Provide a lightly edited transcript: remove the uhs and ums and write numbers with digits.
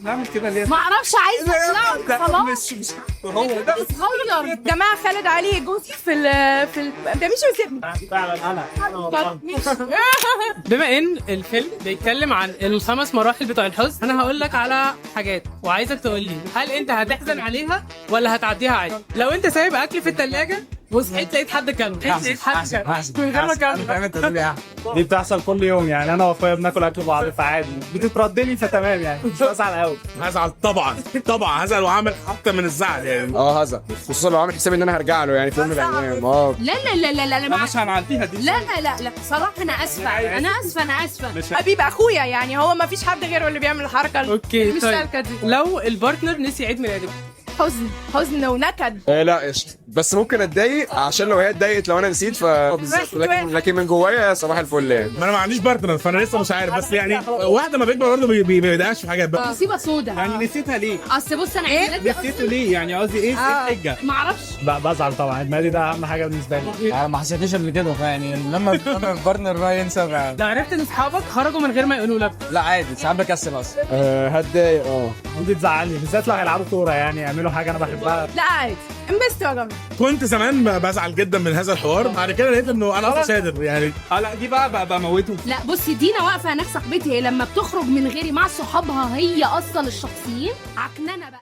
نعمل كده ليه؟ ما اعرفش عايزه اطلع خلاص. مش هو ده صغير جماعه خالد علي جوزي ده مش وسيبني فعلا انا بما ان الفيلم بيتكلم عن الخمس مراحل بتوع الحزن، انا هقول لك على حاجات وعايزك تقول لي هل انت هتحزن عليها ولا هتعديها عادي. لو انت سايب اكل في الثلاجه وصحيت لقيت حد كله، لقيت حد كله من غير ما كان. دي بتحصل كل يوم يعني. انا واخويا بناكل اكل بعض فعادي بتترد لي فتمام يعني مش بزعل قوي. هزعل طبعا طبعا، هزعل وعامل اكتر من الزعل يعني. هزعل خصوصا لو عامل حساب ان انا هرجع له يعني في يوم من الايام. لا لا لا لا لا انا مش هنعديها دي. لا لا لا لا صراحه انا اسفه انا اسفه حبيب اخويا يعني هو ما فيش حد غيره اللي بيعمل الحركه اوكي مش طيب، سالكه دي. لو البارتنر نسي عيد ميلادك حزن ونكد. لا قشطه، بس ممكن اتضايق عشان لو هي اتضايقت لو انا نسيت بالظبط، لكن من جوايا صباح الفل يعني. ما انا ما عنديش بارتنر فانا لسه مش عارف، بس يعني واحده ما بيكبر برضه بيبداش في حاجات بقى. مصيبه سودا يعني نسيتها ليه؟ اصل بص انا عيد ميلادي نسيته ليه؟ يعني قصدي ايه الحجه؟ ما اعرفش. بزعل طبعا، عيد ميلادي ده اهم حاجه بالنسبه لي. انا ما حسيتش قبل كده يعني لما البارتنر بقى ينسى بقى. لو عرفت ان اصحابك خرجوا من غير ما يقولوا لك. لا عادي ساعات بكسل اصلا. هتضايق دي تزعلني بالذات لو هيلعبوا كوره يعني يعملوا حاجه انا بحبها. لا عادي انبسطوا يا جماعه. كنت زمان بزعل جدا من هذا الحوار، بعد كده لقيت انه انا اصلا قادر يعني. لا دي بقى بموته. لا بصي دينا واقفه هناك صاحبتي، هي لما بتخرج من غيري مع صحابها هي اصلا الشخصيين عكنانه بقى.